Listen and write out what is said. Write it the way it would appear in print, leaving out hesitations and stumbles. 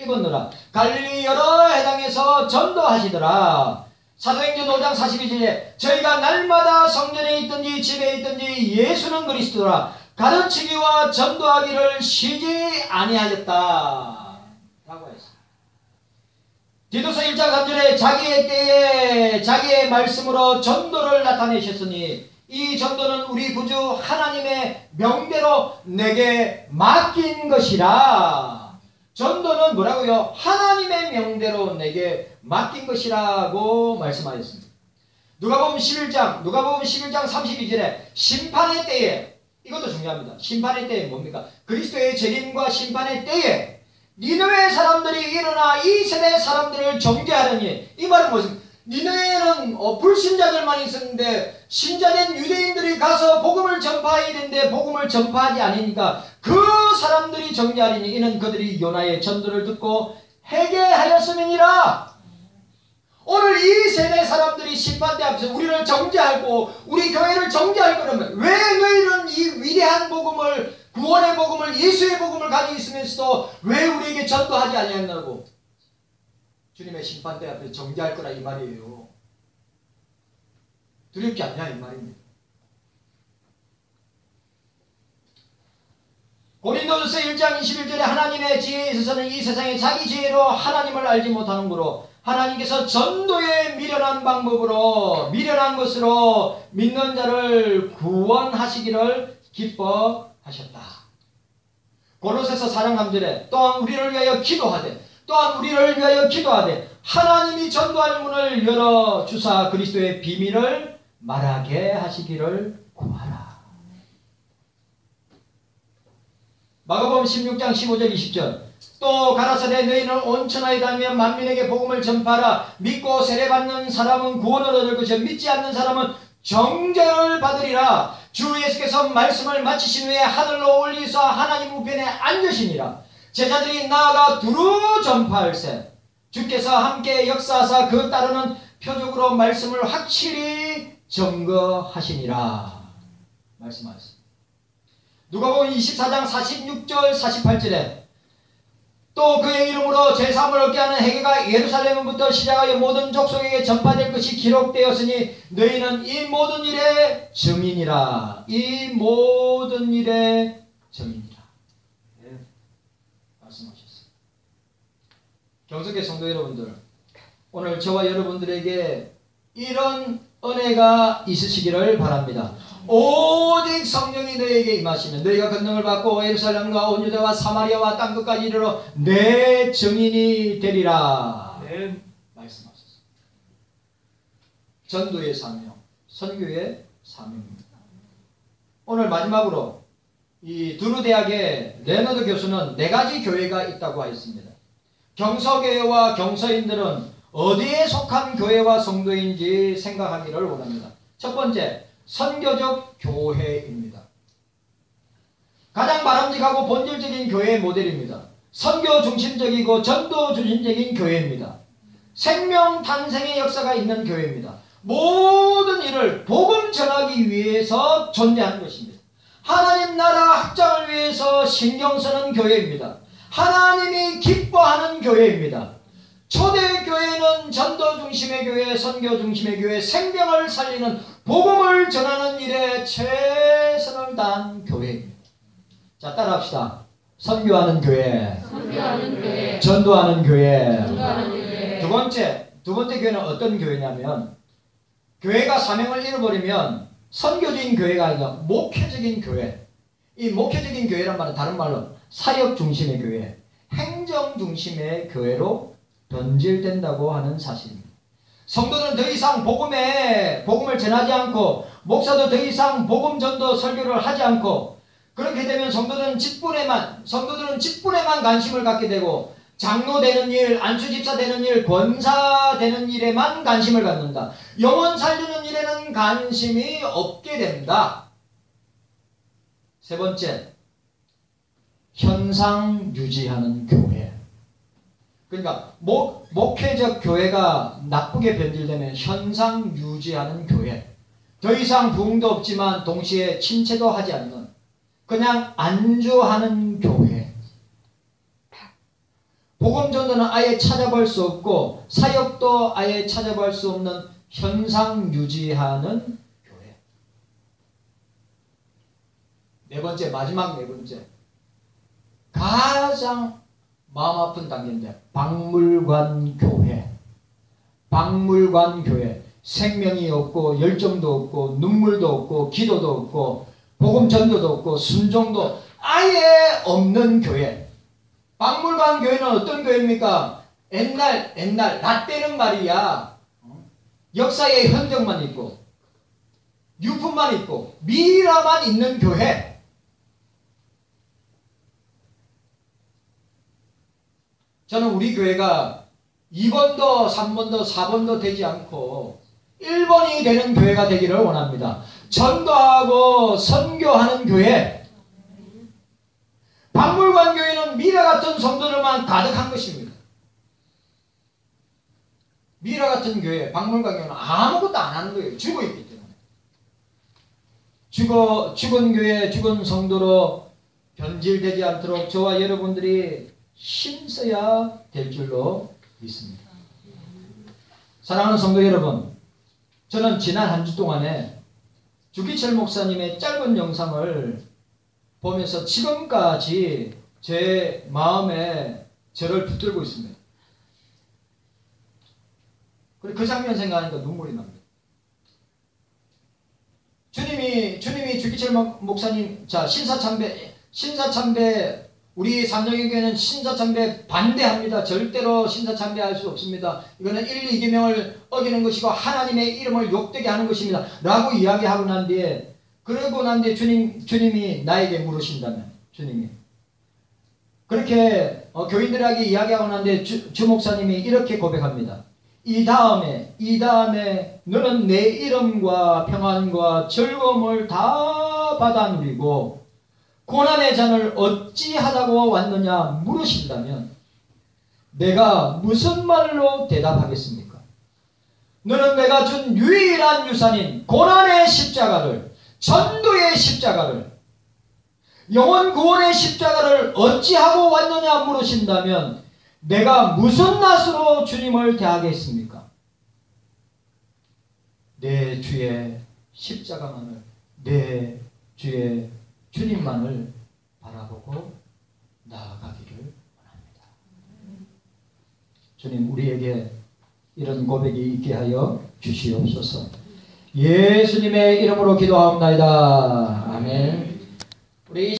입었노라. 갈릴리 여러 해당에서 전도하시더라. 사도행전 5장 42절에 저희가 날마다 성전에 있든지 집에 있든지 예수는 그리스도라 가르치기와 전도하기를 쉬지 아니하였다 라고 했습니다. 디도서 1장 3절에 자기의 때에 자기의 말씀으로 전도를 나타내셨으니 이 전도는 우리 구주 하나님의 명대로 내게 맡긴 것이라. 전도는 뭐라고요? 하나님의 명대로 내게 맡긴 것이라고 말씀하셨습니다. 누가복음 11장 32절에 심판의 때에, 이것도 중요합니다. 심판의 때에 뭡니까? 그리스도의 재림과 심판의 때에 니느웨 사람들이 일어나 이 세대 사람들을 정죄하려니, 이 말은 무슨, 니느웨에는 불신자들만 있었는데 신자된 유대인들이 가서 복음을 전파해야 되는데 복음을 전파하지 않으니까 그 사람들이 정죄하리니 이는 그들이 요나의 전도를 듣고 회개하였음이니라. 오늘 이 세대 사람들이 심판대 앞에서 우리를 정죄하고 우리 교회를 정죄할 거라면 왜 너희는 이 위대한 복음을, 구원의 복음을, 예수의 복음을 가지고 있으면서도 왜 우리에게 전도하지 아니했냐고 주님의 심판대 앞에서 정죄할 거라 이 말이에요. 두렵지 않냐 이 말입니다. 고린도전서 1장 21절에 하나님의 지혜에 있어서는 이 세상에 자기 지혜로 하나님을 알지 못하는 거로 하나님께서 전도에 미련한 방법으로 미련한 것으로 믿는 자를 구원하시기를 기뻐하셨다. 골로새서 4장 3절에 또한 우리를 위하여 기도하되 하나님이 전도할 문을 열어주사 그리스도의 비밀을 말하게 하시기를 구하라. 마가복음 16장 15절 20절 또 가라사대 너희는 온 천하에 다니며 만민에게 복음을 전파하라. 믿고 세례받는 사람은 구원을 얻을 것이요 믿지 않는 사람은 정죄를 받으리라. 주 예수께서 말씀을 마치신 후에 하늘로 올리사 하나님 우편에 앉으시니라. 제자들이 나아가 두루 전파할세 주께서 함께 역사하사 그 따르는 표적으로 말씀을 확실히 증거하시니라 말씀하셨습니다. 누가복음 24장 46절 48절에 또 그의 이름으로 제3을 얻게 하는 회개가 예루살렘부터 시작하여 모든 족속에게 전파될 것이 기록되었으니 너희는 이 모든 일의 증인이라. 이 모든 일의 증인이라. 네, 말씀하셨습니다. 경석의 성도 여러분들, 오늘 저와 여러분들에게 이런 은혜가 있으시기를 바랍니다. 오직 성령이 너희에게 임하시면 너희가 권능을 받고 예루살렘과 온 유다와 사마리아와 땅끝까지 이르러 내 증인이 되리라. 네, 말씀하셨습니다. 전도의 사명, 선교의 사명입니다. 오늘 마지막으로 이 두루 대학의 레너드 교수는 4가지 교회가 있다고 하였습니다. 경서교회와 경서인들은 어디에 속한 교회와 성도인지 생각하기를 원합니다. 첫 번째, 선교적 교회입니다. 가장 바람직하고 본질적인 교회의 모델입니다. 선교 중심적이고 전도 중심적인 교회입니다. 생명 탄생의 역사가 있는 교회입니다. 모든 일을 복음 전하기 위해서 존재하는 것입니다. 하나님 나라 확장을 위해서 신경 쓰는 교회입니다. 하나님이 기뻐하는 교회입니다. 초대교회는 전도 중심의 교회, 선교 중심의 교회, 생명을 살리는 복음을 전하는 일에 최선을 다한 교회입니다. 자, 따라합시다. 선교하는 교회, 전도하는 교회. 두 번째 교회는 어떤 교회냐면 교회가 사명을 잃어버리면 선교적인 교회가 아니라 목회적인 교회. 이 목회적인 교회란 말은 다른 말로 사역 중심의 교회, 행정 중심의 교회로 변질된다고 하는 사실입니다. 성도는 더 이상 복음을 전하지 않고 목사도 더 이상 복음 전도 설교를 하지 않고 그렇게 되면 성도들은 직분에만 관심을 갖게 되고 장로 되는 일, 안수집사 되는 일, 권사 되는 일에만 관심을 갖는다. 영혼 살리는 일에는 관심이 없게 된다. 세 번째, 현상 유지하는 교회. 그러니까 목회적 교회가 나쁘게 변질되면 현상 유지하는 교회. 더 이상 부흥도 없지만 동시에 침체도 하지 않는 그냥 안주하는 교회. 복음 전도는 아예 찾아볼 수 없고 사역도 아예 찾아볼 수 없는 현상 유지하는 교회. 네 번째, 마지막 네 번째, 가장 마음 아픈 단계인데 박물관 교회. 박물관 교회. 생명이 없고 열정도 없고 눈물도 없고 기도도 없고 복음 전도도 없고 순종도 아예 없는 교회. 박물관 교회는 어떤 교회입니까? 옛날 나 때는 말이야 역사의 흔적만 있고 유품만 있고 미라만 있는 교회. 저는 우리 교회가 2번도 3번도 4번도 되지 않고 1번이 되는 교회가 되기를 원합니다. 전도하고 선교하는 교회. 박물관 교회는 미라 같은 성도들만 가득한 것입니다. 미라 같은 교회, 박물관 교회는 아무것도 안 하는 거예요. 죽어있기 때문에. 죽은 교회, 죽은 성도로 변질되지 않도록 저와 여러분들이 힘써야 될 줄로 믿습니다. 사랑하는 성도 여러분, 저는 지난 한 주 동안에 주기철 목사님의 짧은 영상을 보면서 지금까지 제 마음에 저를 붙들고 있습니다. 그리고 그 장면 생각하니까 눈물이 납니다. 주님이 주기철 목사님, 자, 신사참배, 우리 삼정교회는 신사참배 반대합니다. 절대로 신사참배할 수 없습니다. 이거는 1, 2계명을 어기는 것이고 하나님의 이름을 욕되게 하는 것입니다. 라고 이야기하고 난 뒤에, 그러고 난 뒤에 주님이 나에게 물으신다면, 주님이 그렇게 교인들에게 이야기하고 난 뒤에 주 목사님이 이렇게 고백합니다. 이 다음에 너는 내 이름과 평안과 즐거움을 다 받아 누리고 고난의 잔을 어찌하다고 왔느냐 물으신다면 내가 무슨 말로 대답하겠습니까? 너는 내가 준 유일한 유산인 고난의 십자가를, 전도의 십자가를, 영혼 구원의 십자가를 어찌하고 왔느냐 물으신다면 내가 무슨 낯으로 주님을 대하겠습니까? 내 주의 십자가만을, 내 주의 주님만을 바라보고 나아가기를 원합니다. 주님, 우리에게 이런 고백이 있게 하여 주시옵소서. 예수님의 이름으로 기도하옵나이다. 아멘. 우리